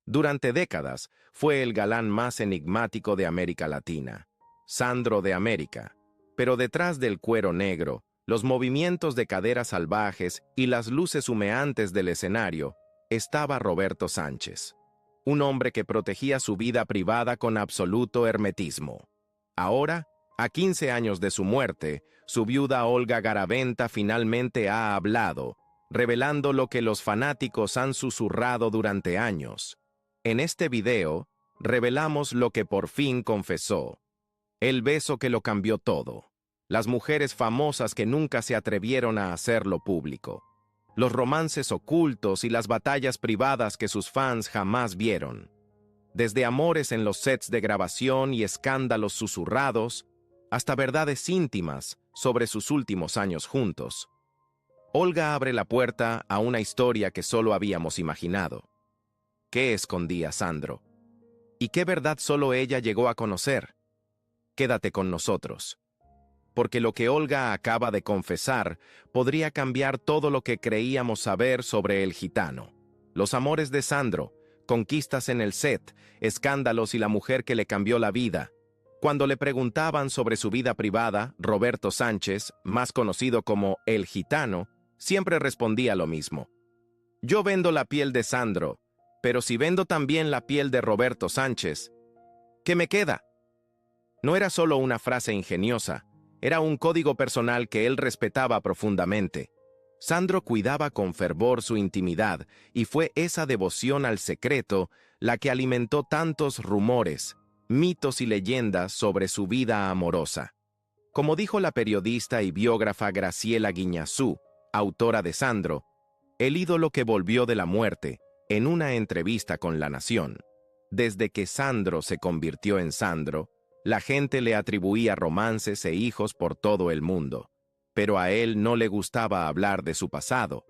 Durante décadas fue el galán más enigmático de América Latina, Sandro de América, pero detrás del cuero negro, los movimientos de caderas salvajes y las luces humeantes del escenario, estaba Roberto Sánchez, un hombre que protegía su vida privada con absoluto hermetismo. Ahora, a 15 años de su muerte, su viuda Olga Garaventa finalmente ha hablado, revelando lo que los fanáticos han susurrado durante años. En este video, revelamos lo que por fin confesó. El beso que lo cambió todo. Las mujeres famosas que nunca se atrevieron a hacerlo público. Los romances ocultos y las batallas privadas que sus fans jamás vieron. Desde amores en los sets de grabación y escándalos susurrados, hasta verdades íntimas sobre sus últimos años juntos. Olga abre la puerta a una historia que solo habíamos imaginado. ¿Qué escondía Sandro? ¿Y qué verdad solo ella llegó a conocer? Quédate con nosotros. Porque lo que Olga acaba de confesar podría cambiar todo lo que creíamos saber sobre el gitano. Los amores de Sandro, conquistas en el set, escándalos y la mujer que le cambió la vida. Cuando le preguntaban sobre su vida privada, Roberto Sánchez, más conocido como El Gitano, siempre respondía lo mismo. Yo vendo la piel de Sandro, pero si vendo también la piel de Roberto Sánchez, ¿qué me queda? No era solo una frase ingeniosa, era un código personal que él respetaba profundamente. Sandro cuidaba con fervor su intimidad y fue esa devoción al secreto la que alimentó tantos rumores, mitos y leyendas sobre su vida amorosa. Como dijo la periodista y biógrafa Graciela Guiñazú, autora de Sandro, el ídolo que volvió de la muerte, en una entrevista con La Nación. Desde que Sandro se convirtió en Sandro, la gente le atribuía romances e hijos por todo el mundo. Pero a él no le gustaba hablar de su pasado.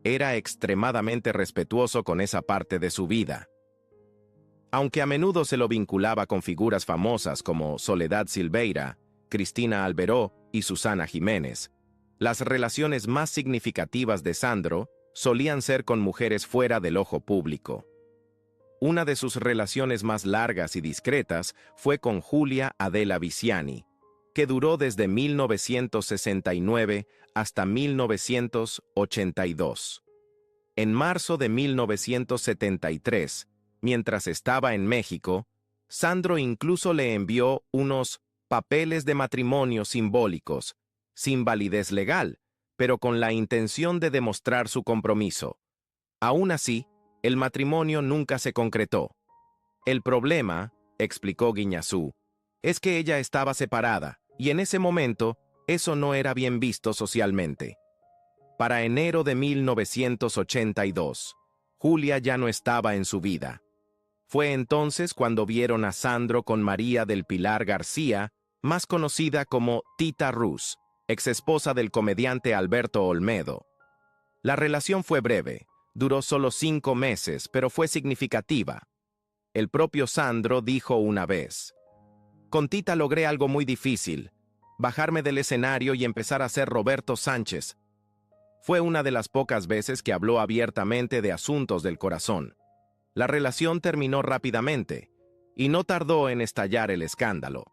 Era extremadamente respetuoso con esa parte de su vida. Aunque a menudo se lo vinculaba con figuras famosas como Soledad Silveira, Cristina Alberó y Susana Jiménez, las relaciones más significativas de Sandro solían ser con mujeres fuera del ojo público. Una de sus relaciones más largas y discretas fue con Julia Adela Viziani, que duró desde 1969 hasta 1982. En marzo de 1973, mientras estaba en México, Sandro incluso le envió unos papeles de matrimonio simbólicos, sin validez legal, pero con la intención de demostrar su compromiso. Aún así, el matrimonio nunca se concretó. El problema, explicó Guiñazú, es que ella estaba separada, y en ese momento, eso no era bien visto socialmente. Para enero de 1982, Julia ya no estaba en su vida. Fue entonces cuando vieron a Sandro con María del Pilar García, más conocida como Tita Rus, exesposa del comediante Alberto Olmedo. La relación fue breve, duró solo 5 meses, pero fue significativa. El propio Sandro dijo una vez: con Tita logré algo muy difícil, bajarme del escenario y empezar a ser Roberto Sánchez. Fue una de las pocas veces que habló abiertamente de asuntos del corazón. La relación terminó rápidamente, y no tardó en estallar el escándalo.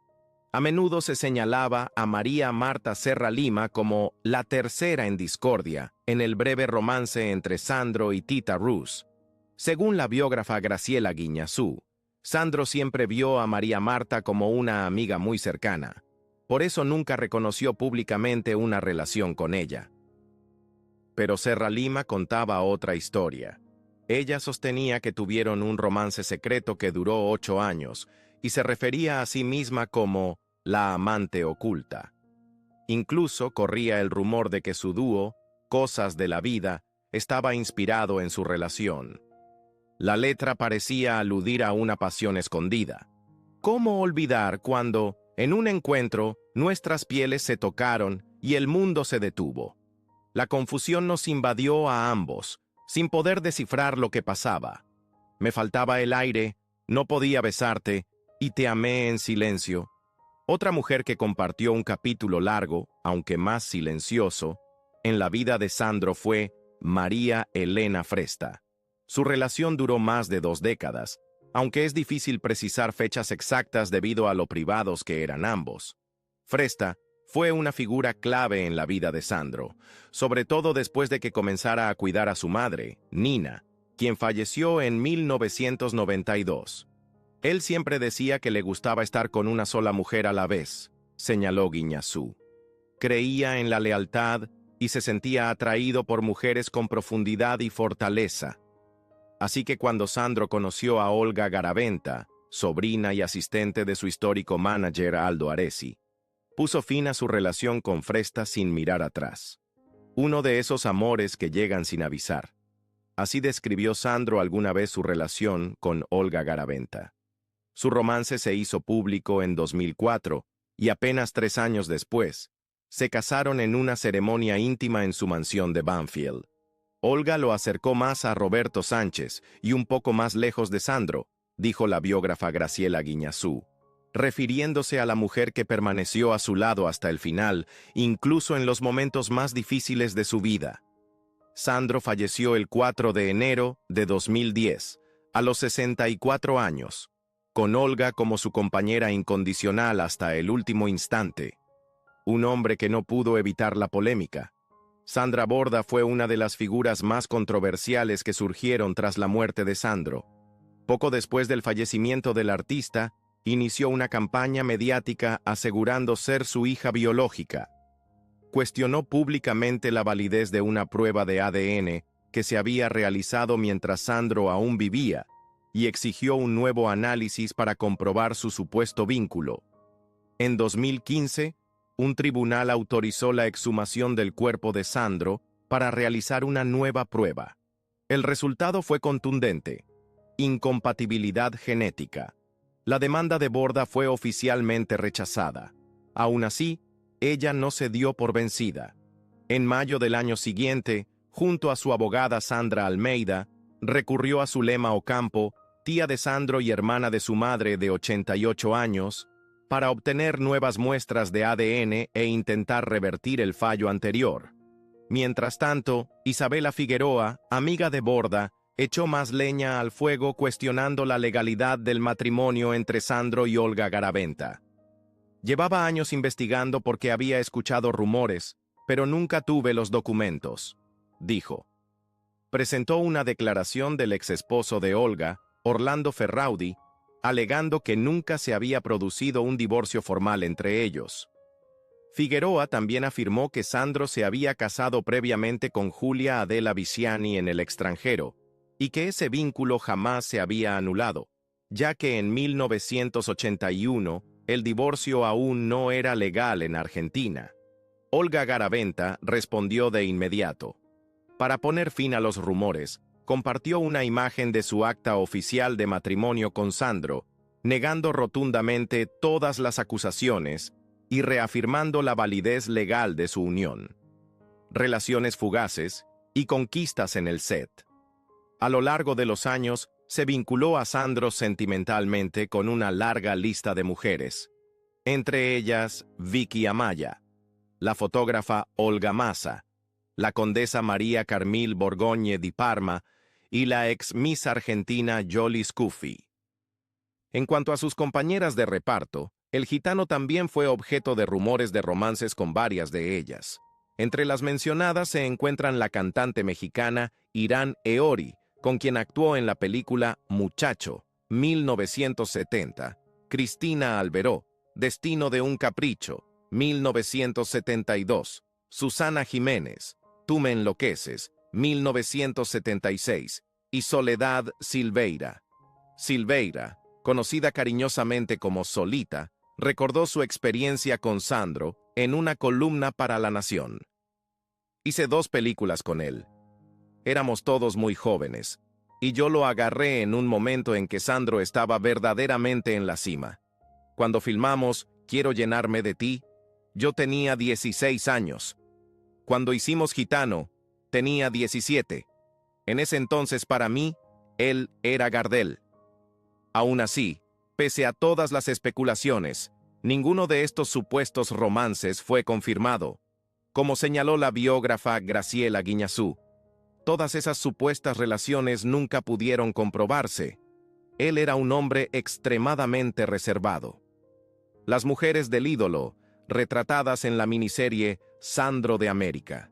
A menudo se señalaba a María Marta Serra Lima como la tercera en discordia en el breve romance entre Sandro y Tita Rus. Según la biógrafa Graciela Guiñazú, Sandro siempre vio a María Marta como una amiga muy cercana. Por eso nunca reconoció públicamente una relación con ella. Pero Serra Lima contaba otra historia. Ella sostenía que tuvieron un romance secreto que duró 8 años y se refería a sí misma como la amante oculta. Incluso corría el rumor de que su dúo, Cosas de la Vida, estaba inspirado en su relación. La letra parecía aludir a una pasión escondida. ¿Cómo olvidar cuando, en un encuentro, nuestras pieles se tocaron y el mundo se detuvo? La confusión nos invadió a ambos, sin poder descifrar lo que pasaba. Me faltaba el aire, no podía besarte, y te amé en silencio. Otra mujer que compartió un capítulo largo, aunque más silencioso, en la vida de Sandro fue María Elena Fresta. Su relación duró más de 2 décadas, aunque es difícil precisar fechas exactas debido a lo privados que eran ambos. Fresta fue una figura clave en la vida de Sandro, sobre todo después de que comenzara a cuidar a su madre, Nina, quien falleció en 1992. Él siempre decía que le gustaba estar con una sola mujer a la vez, señaló Guiñazú. Creía en la lealtad y se sentía atraído por mujeres con profundidad y fortaleza. Así que cuando Sandro conoció a Olga Garaventa, sobrina y asistente de su histórico manager Aldo Aresi, puso fin a su relación con Fresta sin mirar atrás. Uno de esos amores que llegan sin avisar. Así describió Sandro alguna vez su relación con Olga Garaventa. Su romance se hizo público en 2004 y apenas 3 años después, se casaron en una ceremonia íntima en su mansión de Banfield. Olga lo acercó más a Roberto Sánchez y un poco más lejos de Sandro, dijo la biógrafa Graciela Guiñazú, refiriéndose a la mujer que permaneció a su lado hasta el final, incluso en los momentos más difíciles de su vida. Sandro falleció el 4 de enero de 2010, a los 64 años, con Olga como su compañera incondicional hasta el último instante. Un hombre que no pudo evitar la polémica. Sandra Borda fue una de las figuras más controversiales que surgieron tras la muerte de Sandro. Poco después del fallecimiento del artista, inició una campaña mediática asegurando ser su hija biológica. Cuestionó públicamente la validez de una prueba de ADN que se había realizado mientras Sandro aún vivía y exigió un nuevo análisis para comprobar su supuesto vínculo. En 2015, un tribunal autorizó la exhumación del cuerpo de Sandro para realizar una nueva prueba. El resultado fue contundente: incompatibilidad genética. La demanda de Borda fue oficialmente rechazada. Aún así, ella no se dio por vencida. En mayo del año siguiente, junto a su abogada Sandra Almeida, recurrió a Zulema Ocampo, tía de Sandro y hermana de su madre de 88 años, para obtener nuevas muestras de ADN e intentar revertir el fallo anterior. Mientras tanto, Isabela Figueroa, amiga de Borda, echó más leña al fuego cuestionando la legalidad del matrimonio entre Sandro y Olga Garaventa. Llevaba años investigando porque había escuchado rumores, pero nunca tuve los documentos, dijo. Presentó una declaración del exesposo de Olga, Orlando Ferraudi, alegando que nunca se había producido un divorcio formal entre ellos. Figueroa también afirmó que Sandro se había casado previamente con Julia Adela Viciani en el extranjero, y que ese vínculo jamás se había anulado, ya que en 1981 el divorcio aún no era legal en Argentina. Olga Garaventa respondió de inmediato. Para poner fin a los rumores, compartió una imagen de su acta oficial de matrimonio con Sandro, negando rotundamente todas las acusaciones y reafirmando la validez legal de su unión. Relaciones fugaces y conquistas en el set. A lo largo de los años, se vinculó a Sandro sentimentalmente con una larga lista de mujeres, entre ellas Vicky Amaya, la fotógrafa Olga Massa, la condesa María Carmil Borgoñe di Parma y la ex Miss Argentina Yoli Scuffi. En cuanto a sus compañeras de reparto, el gitano también fue objeto de rumores de romances con varias de ellas. Entre las mencionadas se encuentran la cantante mexicana Irán Eori, con quien actuó en la película Muchacho, 1970, Cristina Alberó, Destino de un Capricho, 1972, Susana Jiménez, Tú me enloqueces, 1976, y Soledad Silveira. Silveira, conocida cariñosamente como Solita, recordó su experiencia con Sandro en una columna para La Nación. Hice 2 películas con él. Éramos todos muy jóvenes, y yo lo agarré en un momento en que Sandro estaba verdaderamente en la cima. Cuando filmamos Quiero llenarme de ti, yo tenía 16 años. Cuando hicimos Gitano, tenía 17. En ese entonces para mí, él era Gardel. Aún así, pese a todas las especulaciones, ninguno de estos supuestos romances fue confirmado, como señaló la biógrafa Graciela Guiñazú. Todas esas supuestas relaciones nunca pudieron comprobarse. Él era un hombre extremadamente reservado. Las mujeres del ídolo, retratadas en la miniserie Sandro de América.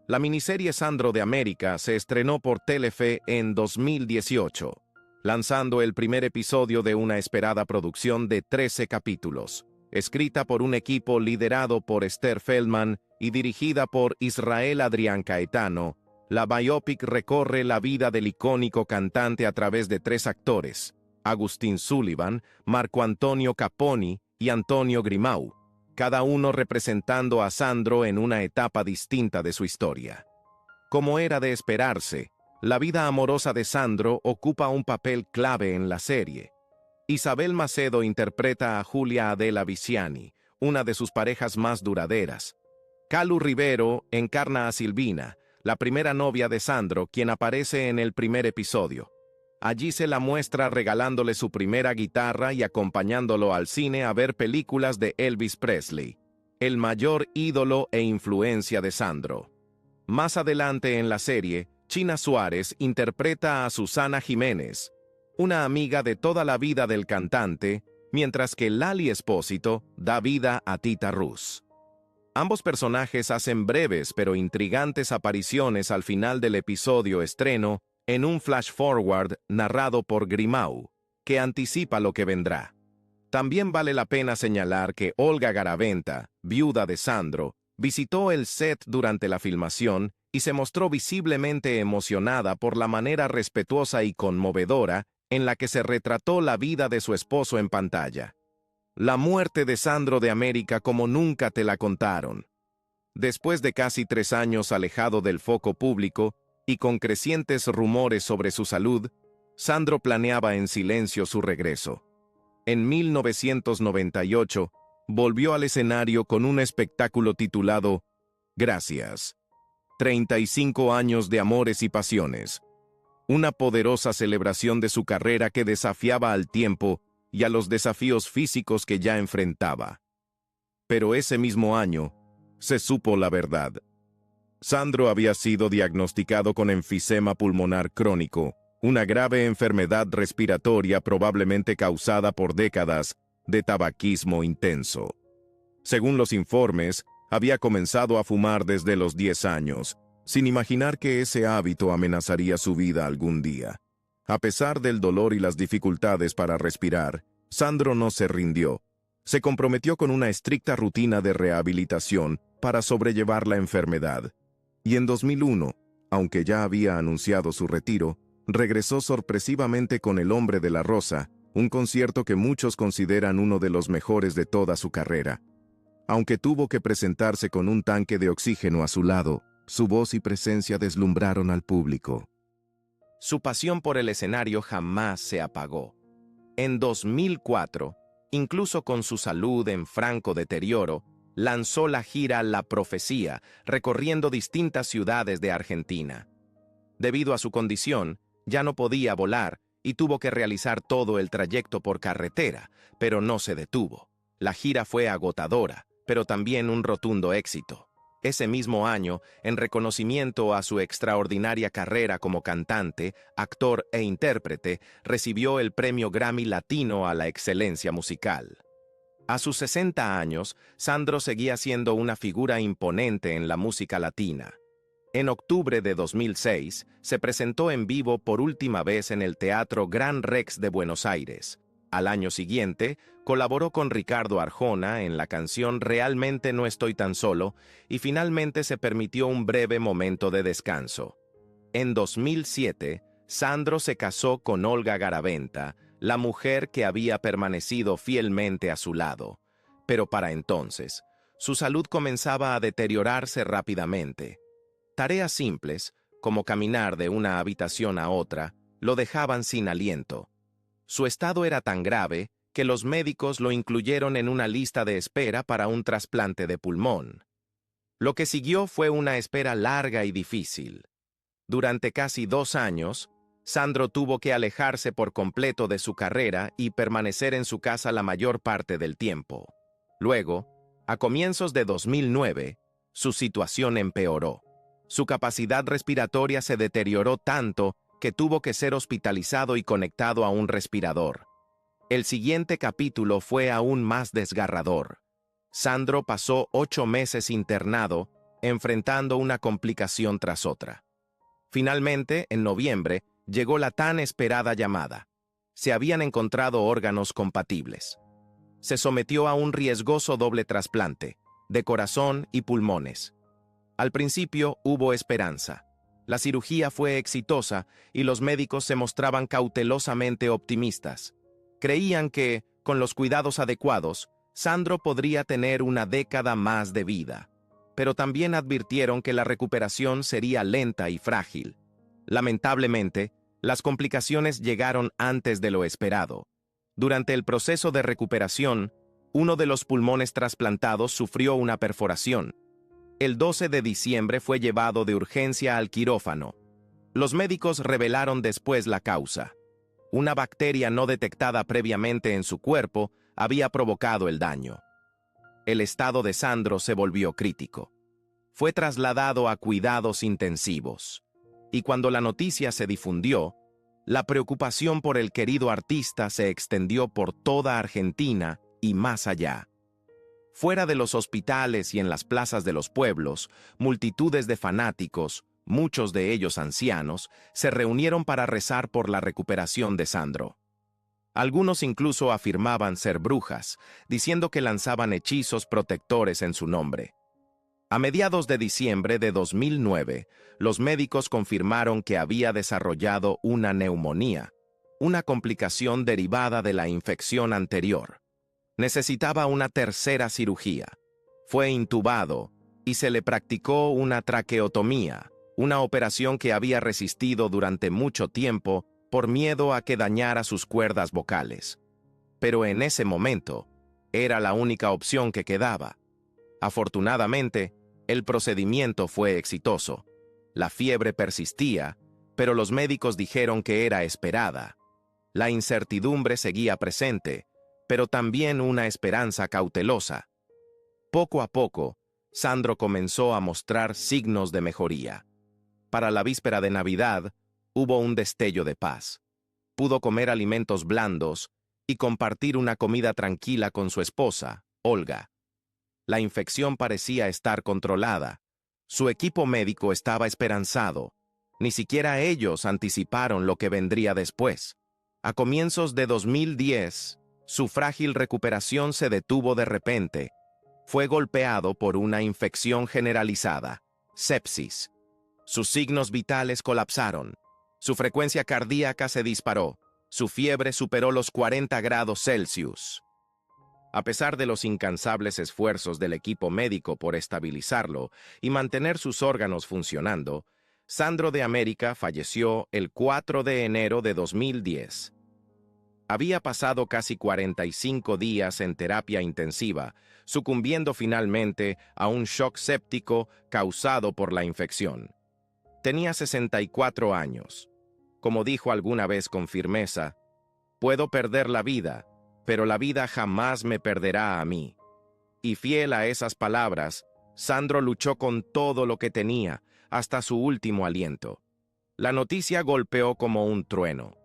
La miniserie Sandro de América se estrenó por Telefe en 2018, lanzando el primer episodio de una esperada producción de 13 capítulos, escrita por un equipo liderado por Esther Feldman y dirigida por Israel Adrián Caetano. La biopic recorre la vida del icónico cantante a través de 3 actores, Agustín Sullivan, Marco Antonio Caponi y Antonio Grimau, cada uno representando a Sandro en una etapa distinta de su historia. Como era de esperarse, la vida amorosa de Sandro ocupa un papel clave en la serie. Isabel Macedo interpreta a Julia Adela Viciani, una de sus parejas más duraderas. Calu Rivero encarna a Silvina, la primera novia de Sandro, quien aparece en el primer episodio. Allí se la muestra regalándole su primera guitarra y acompañándolo al cine a ver películas de Elvis Presley, el mayor ídolo e influencia de Sandro. Más adelante en la serie, China Suárez interpreta a Susana Jiménez, una amiga de toda la vida del cantante, mientras que Lali Espósito da vida a Tita Rus. Ambos personajes hacen breves pero intrigantes apariciones al final del episodio estreno en un flash forward narrado por Grimau, que anticipa lo que vendrá. También vale la pena señalar que Olga Garaventa, viuda de Sandro, visitó el set durante la filmación y se mostró visiblemente emocionada por la manera respetuosa y conmovedora en la que se retrató la vida de su esposo en pantalla. La muerte de Sandro de América como nunca te la contaron. Después de casi 3 años alejado del foco público y con crecientes rumores sobre su salud, Sandro planeaba en silencio su regreso. En 1998, volvió al escenario con un espectáculo titulado Gracias. 35 años de amores y pasiones. Una poderosa celebración de su carrera que desafiaba al tiempo y a los desafíos físicos que ya enfrentaba. Pero ese mismo año, se supo la verdad. Sandro había sido diagnosticado con enfisema pulmonar crónico, una grave enfermedad respiratoria probablemente causada por décadas de tabaquismo intenso. Según los informes, había comenzado a fumar desde los 10 años, sin imaginar que ese hábito amenazaría su vida algún día. A pesar del dolor y las dificultades para respirar, Sandro no se rindió. Se comprometió con una estricta rutina de rehabilitación para sobrellevar la enfermedad. Y en 2001, aunque ya había anunciado su retiro, regresó sorpresivamente con El Hombre de la Rosa, un concierto que muchos consideran uno de los mejores de toda su carrera. Aunque tuvo que presentarse con un tanque de oxígeno a su lado, su voz y presencia deslumbraron al público. Su pasión por el escenario jamás se apagó. En 2004, incluso con su salud en franco deterioro, lanzó la gira La Profecía, recorriendo distintas ciudades de Argentina. Debido a su condición, ya no podía volar y tuvo que realizar todo el trayecto por carretera, pero no se detuvo. La gira fue agotadora, pero también un rotundo éxito. Ese mismo año, en reconocimiento a su extraordinaria carrera como cantante, actor e intérprete, recibió el Premio Grammy Latino a la excelencia musical. A sus 60 años, Sandro seguía siendo una figura imponente en la música latina. En octubre de 2006, se presentó en vivo por última vez en el Teatro Gran Rex de Buenos Aires. Al año siguiente, colaboró con Ricardo Arjona en la canción Realmente no estoy tan solo y finalmente se permitió un breve momento de descanso. En 2007, Sandro se casó con Olga Garaventa, la mujer que había permanecido fielmente a su lado. Pero para entonces, su salud comenzaba a deteriorarse rápidamente. Tareas simples, como caminar de una habitación a otra, lo dejaban sin aliento. Su estado era tan grave que los médicos lo incluyeron en una lista de espera para un trasplante de pulmón. Lo que siguió fue una espera larga y difícil. Durante casi 2 años, Sandro tuvo que alejarse por completo de su carrera y permanecer en su casa la mayor parte del tiempo. Luego, a comienzos de 2009, su situación empeoró. Su capacidad respiratoria se deterioró tanto que tuvo que ser hospitalizado y conectado a un respirador. El siguiente capítulo fue aún más desgarrador. Sandro pasó 8 meses internado, enfrentando una complicación tras otra. Finalmente, en noviembre, llegó la tan esperada llamada. Se habían encontrado órganos compatibles. Se sometió a un riesgoso doble trasplante, de corazón y pulmones. Al principio hubo esperanza. La cirugía fue exitosa y los médicos se mostraban cautelosamente optimistas. Creían que, con los cuidados adecuados, Sandro podría tener una década más de vida. Pero también advirtieron que la recuperación sería lenta y frágil. Lamentablemente, las complicaciones llegaron antes de lo esperado. Durante el proceso de recuperación, uno de los pulmones trasplantados sufrió una perforación. El 12 de diciembre fue llevado de urgencia al quirófano. Los médicos revelaron después la causa. Una bacteria no detectada previamente en su cuerpo había provocado el daño. El estado de Sandro se volvió crítico. Fue trasladado a cuidados intensivos. Y cuando la noticia se difundió, la preocupación por el querido artista se extendió por toda Argentina y más allá. Fuera de los hospitales y en las plazas de los pueblos, multitudes de fanáticos, muchos de ellos ancianos, se reunieron para rezar por la recuperación de Sandro. Algunos incluso afirmaban ser brujas, diciendo que lanzaban hechizos protectores en su nombre. A mediados de diciembre de 2009, los médicos confirmaron que había desarrollado una neumonía, una complicación derivada de la infección anterior. Necesitaba una tercera cirugía. Fue intubado y se le practicó una traqueotomía, una operación que había resistido durante mucho tiempo por miedo a que dañara sus cuerdas vocales. Pero en ese momento, era la única opción que quedaba. Afortunadamente, el procedimiento fue exitoso. La fiebre persistía, pero los médicos dijeron que era esperada. La incertidumbre seguía presente, pero también una esperanza cautelosa. Poco a poco, Sandro comenzó a mostrar signos de mejoría. Para la víspera de Navidad, hubo un destello de paz. Pudo comer alimentos blandos y compartir una comida tranquila con su esposa, Olga. La infección parecía estar controlada. Su equipo médico estaba esperanzado. Ni siquiera ellos anticiparon lo que vendría después. A comienzos de 2010, su frágil recuperación se detuvo de repente. Fue golpeado por una infección generalizada, sepsis. Sus signos vitales colapsaron. Su frecuencia cardíaca se disparó. Su fiebre superó los 40 grados Celsius. A pesar de los incansables esfuerzos del equipo médico por estabilizarlo y mantener sus órganos funcionando, Sandro de América falleció el 4 de enero de 2010. Había pasado casi 45 días en terapia intensiva, sucumbiendo finalmente a un shock séptico causado por la infección. Tenía 64 años. Como dijo alguna vez con firmeza, «Puedo perder la vida, pero la vida jamás me perderá a mí». Y fiel a esas palabras, Sandro luchó con todo lo que tenía, hasta su último aliento. La noticia golpeó como un trueno.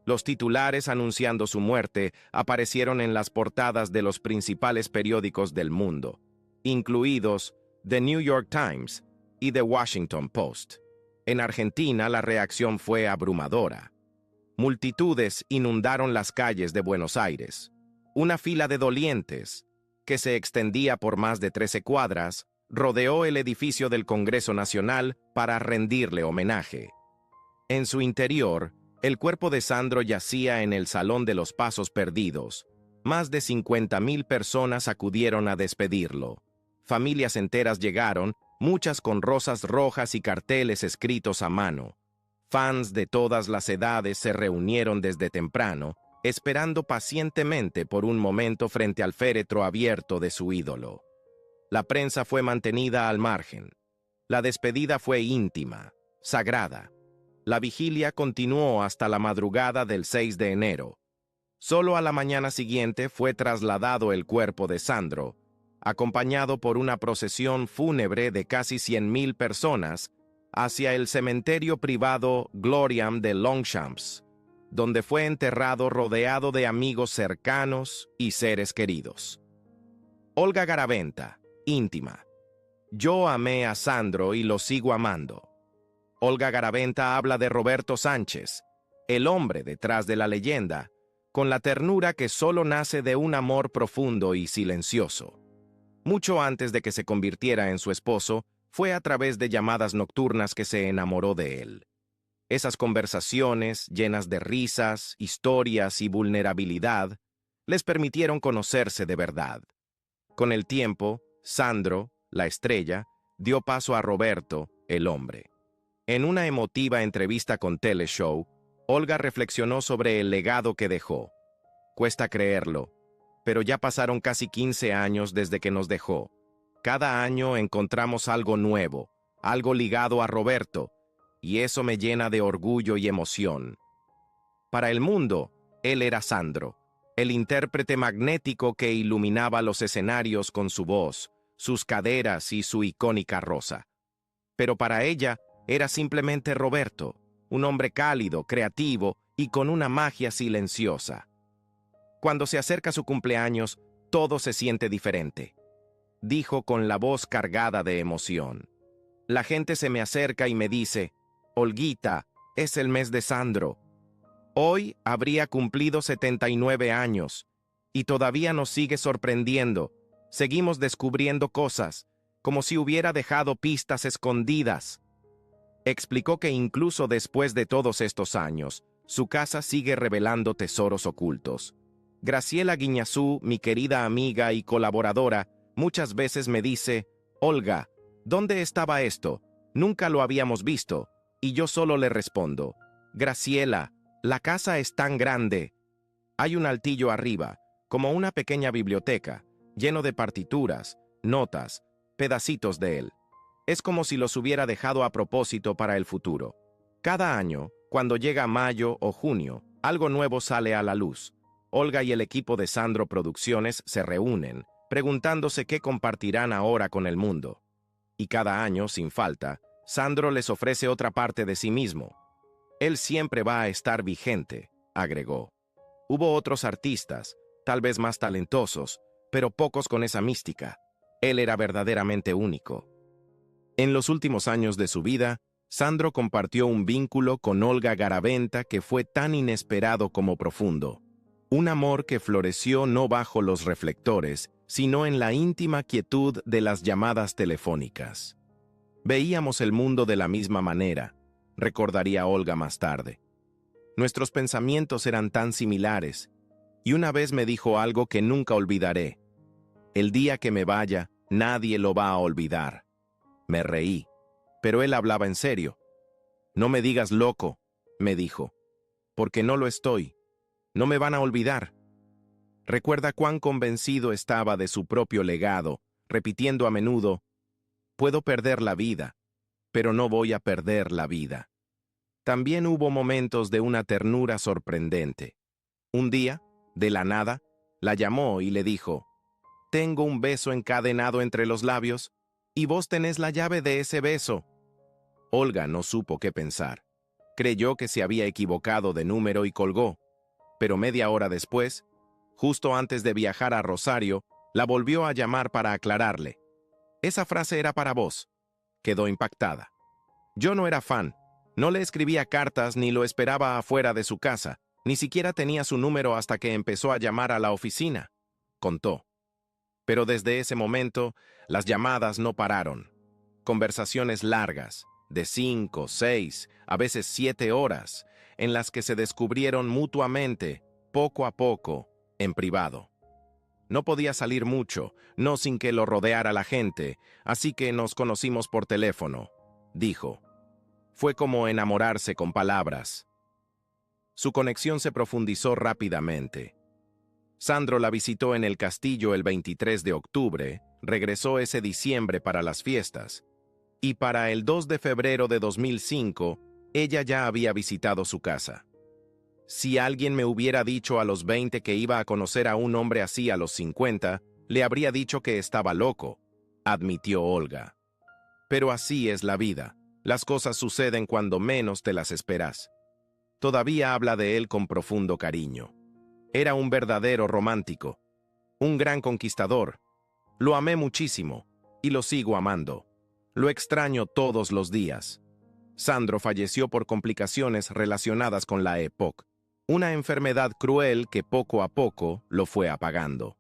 Los titulares anunciando su muerte aparecieron en las portadas de los principales periódicos del mundo, incluidos The New York Times y The Washington Post. En Argentina, la reacción fue abrumadora. Multitudes inundaron las calles de Buenos Aires. Una fila de dolientes, que se extendía por más de 13 cuadras, rodeó el edificio del Congreso Nacional para rendirle homenaje. En su interior, el cuerpo de Sandro yacía en el Salón de los Pasos Perdidos. Más de 50.000 personas acudieron a despedirlo. Familias enteras llegaron, muchas con rosas rojas y carteles escritos a mano. Fans de todas las edades se reunieron desde temprano, esperando pacientemente por un momento frente al féretro abierto de su ídolo. La prensa fue mantenida al margen. La despedida fue íntima, sagrada. La vigilia continuó hasta la madrugada del 6 de enero. Solo a la mañana siguiente fue trasladado el cuerpo de Sandro, acompañado por una procesión fúnebre de casi 100.000 personas hacia el cementerio privado Gloriam de Longchamps, donde fue enterrado rodeado de amigos cercanos y seres queridos. Olga Garaventa, íntima. Yo amé a Sandro y lo sigo amando. Olga Garaventa habla de Roberto Sánchez, el hombre detrás de la leyenda, con la ternura que solo nace de un amor profundo y silencioso. Mucho antes de que se convirtiera en su esposo, fue a través de llamadas nocturnas que se enamoró de él. Esas conversaciones, llenas de risas, historias y vulnerabilidad, les permitieron conocerse de verdad. Con el tiempo, Sandro, la estrella, dio paso a Roberto, el hombre. En una emotiva entrevista con Teleshow, Olga reflexionó sobre el legado que dejó. Cuesta creerlo, pero ya pasaron casi 15 años desde que nos dejó. Cada año encontramos algo nuevo, algo ligado a Roberto, y eso me llena de orgullo y emoción. Para el mundo, él era Sandro, el intérprete magnético que iluminaba los escenarios con su voz, sus caderas y su icónica rosa. Pero para ella, era simplemente Roberto, un hombre cálido, creativo y con una magia silenciosa. Cuando se acerca su cumpleaños, todo se siente diferente, dijo con la voz cargada de emoción. La gente se me acerca y me dice, Olguita, es el mes de Sandro. Hoy habría cumplido 79 años y todavía nos sigue sorprendiendo. Seguimos descubriendo cosas, como si hubiera dejado pistas escondidas. Explicó que incluso después de todos estos años, su casa sigue revelando tesoros ocultos. Graciela Guiñazú, mi querida amiga y colaboradora, muchas veces me dice, Olga, ¿dónde estaba esto? Nunca lo habíamos visto. Y yo solo le respondo, Graciela, la casa es tan grande. Hay un altillo arriba, como una pequeña biblioteca, lleno de partituras, notas, pedacitos de él. Es como si los hubiera dejado a propósito para el futuro. Cada año, cuando llega mayo o junio, algo nuevo sale a la luz. Olga y el equipo de Sandro Producciones se reúnen, preguntándose qué compartirán ahora con el mundo. Y cada año, sin falta, Sandro les ofrece otra parte de sí mismo. Él siempre va a estar vigente, agregó. Hubo otros artistas, tal vez más talentosos, pero pocos con esa mística. Él era verdaderamente único. En los últimos años de su vida, Sandro compartió un vínculo con Olga Garaventa que fue tan inesperado como profundo. Un amor que floreció no bajo los reflectores, sino en la íntima quietud de las llamadas telefónicas. Veíamos el mundo de la misma manera, recordaría Olga más tarde. Nuestros pensamientos eran tan similares, y una vez me dijo algo que nunca olvidaré. El día que me vaya, nadie lo va a olvidar. Me reí, pero él hablaba en serio. No me digas loco, me dijo, porque no lo estoy. No me van a olvidar. Recuerda cuán convencido estaba de su propio legado, repitiendo a menudo, puedo perder la vida, pero no voy a perder la vida. También hubo momentos de una ternura sorprendente. Un día, de la nada, la llamó y le dijo, tengo un beso encadenado entre los labios, y vos tenés la llave de ese beso. Olga no supo qué pensar. Creyó que se había equivocado de número y colgó. Pero media hora después, justo antes de viajar a Rosario, la volvió a llamar para aclararle. Esa frase era para vos. Quedó impactada. Yo no era fan. No le escribía cartas ni lo esperaba afuera de su casa. Ni siquiera tenía su número hasta que empezó a llamar a la oficina, contó. Pero desde ese momento, las llamadas no pararon. Conversaciones largas, de 5, 6, a veces 7 horas, en las que se descubrieron mutuamente, poco a poco, en privado. No podía salir mucho, no sin que lo rodeara la gente, así que nos conocimos por teléfono, dijo. Fue como enamorarse con palabras. Su conexión se profundizó rápidamente. Sandro la visitó en el castillo el 23 de octubre, regresó ese diciembre para las fiestas, y para el 2 de febrero de 2005, ella ya había visitado su casa. Si alguien me hubiera dicho a los 20 que iba a conocer a un hombre así a los 50, le habría dicho que estaba loco, admitió Olga. Pero así es la vida. Las cosas suceden cuando menos te las esperas. Todavía habla de él con profundo cariño. Era un verdadero romántico, un gran conquistador. Lo amé muchísimo y lo sigo amando. Lo extraño todos los días. Sandro falleció por complicaciones relacionadas con la EPOC, una enfermedad cruel que poco a poco lo fue apagando.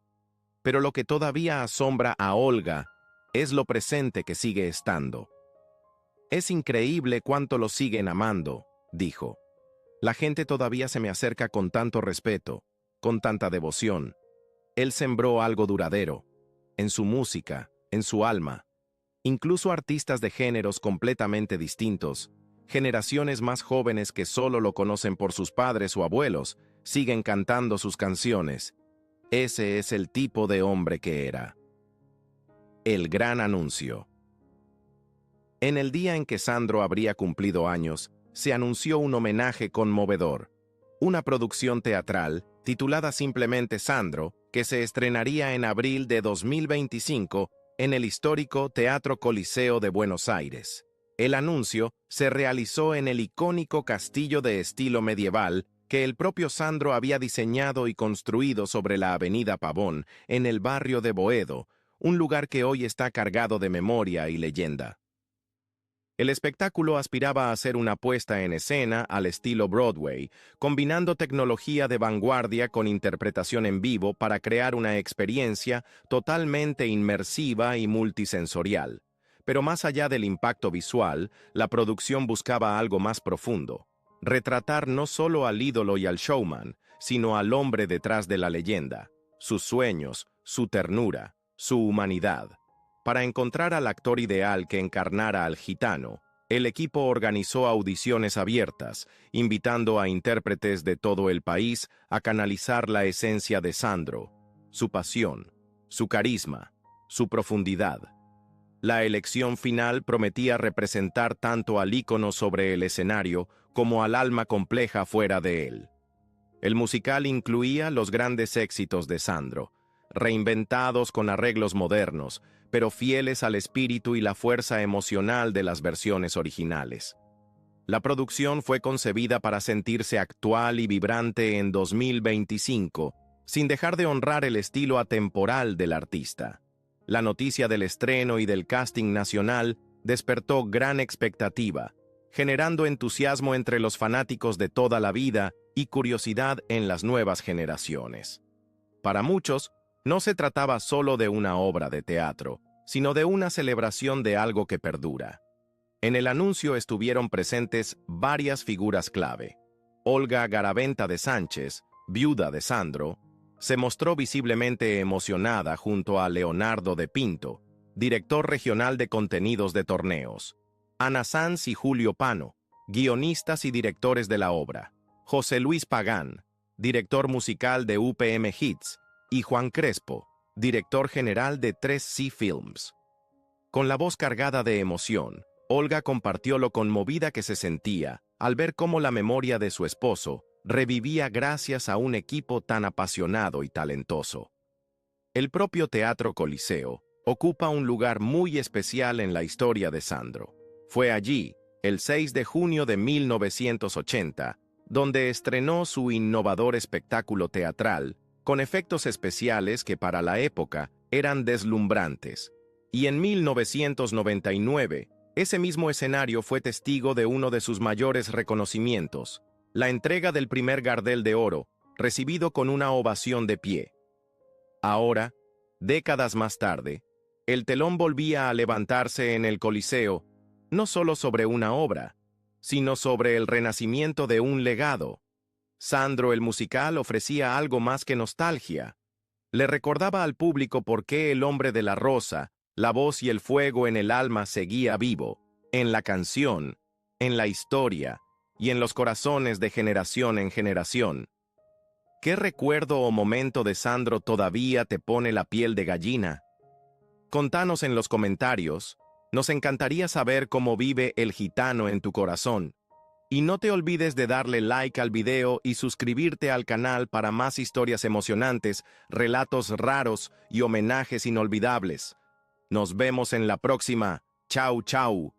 Pero lo que todavía asombra a Olga es lo presente que sigue estando. Es increíble cuánto lo siguen amando, dijo. La gente todavía se me acerca con tanto respeto, con tanta devoción. Él sembró algo duradero, en su música, en su alma. Incluso artistas de géneros completamente distintos, generaciones más jóvenes que solo lo conocen por sus padres o abuelos, siguen cantando sus canciones. Ese es el tipo de hombre que era. El gran anuncio. En el día en que Sandro habría cumplido años, se anunció un homenaje conmovedor, una producción teatral titulada simplemente Sandro, que se estrenaría en abril de 2025 en el histórico Teatro Coliseo de Buenos Aires. El anuncio se realizó en el icónico castillo de estilo medieval que el propio Sandro había diseñado y construido sobre la avenida Pavón, en el barrio de Boedo, un lugar que hoy está cargado de memoria y leyenda. El espectáculo aspiraba a ser una puesta en escena al estilo Broadway, combinando tecnología de vanguardia con interpretación en vivo para crear una experiencia totalmente inmersiva y multisensorial. Pero más allá del impacto visual, la producción buscaba algo más profundo: retratar no solo al ídolo y al showman, sino al hombre detrás de la leyenda, sus sueños, su ternura, su humanidad. Para encontrar al actor ideal que encarnara al gitano, el equipo organizó audiciones abiertas, invitando a intérpretes de todo el país a canalizar la esencia de Sandro, su pasión, su carisma, su profundidad. La elección final prometía representar tanto al ícono sobre el escenario como al alma compleja fuera de él. El musical incluía los grandes éxitos de Sandro, reinventados con arreglos modernos, pero fieles al espíritu y la fuerza emocional de las versiones originales. La producción fue concebida para sentirse actual y vibrante en 2025, sin dejar de honrar el estilo atemporal del artista. La noticia del estreno y del casting nacional despertó gran expectativa, generando entusiasmo entre los fanáticos de toda la vida y curiosidad en las nuevas generaciones. Para muchos, no se trataba solo de una obra de teatro, sino de una celebración de algo que perdura. En el anuncio estuvieron presentes varias figuras clave. Olga Garaventa de Sánchez, viuda de Sandro, se mostró visiblemente emocionada junto a Leonardo de Pinto, director regional de contenidos de torneos, Ana Sanz y Julio Pano, guionistas y directores de la obra, José Luis Pagán, director musical de UPM Hits, y Juan Crespo, director general de 3C Films. Con la voz cargada de emoción, Olga compartió lo conmovida que se sentía al ver cómo la memoria de su esposo revivía gracias a un equipo tan apasionado y talentoso. El propio Teatro Coliseo ocupa un lugar muy especial en la historia de Sandro. Fue allí, el 6 de junio de 1980, donde estrenó su innovador espectáculo teatral, con efectos especiales que para la época eran deslumbrantes. Y en 1999, ese mismo escenario fue testigo de uno de sus mayores reconocimientos, la entrega del primer Gardel de Oro, recibido con una ovación de pie. Ahora, décadas más tarde, el telón volvía a levantarse en el Coliseo, no solo sobre una obra, sino sobre el renacimiento de un legado. Sandro el musical ofrecía algo más que nostalgia. Le recordaba al público por qué el hombre de la rosa, la voz y el fuego en el alma seguía vivo, en la canción, en la historia y en los corazones de generación en generación. ¿Qué recuerdo o momento de Sandro todavía te pone la piel de gallina? Contanos en los comentarios. Nos encantaría saber cómo vive el gitano en tu corazón. Y no te olvides de darle like al video y suscribirte al canal para más historias emocionantes, relatos raros y homenajes inolvidables. Nos vemos en la próxima. Chau, chau.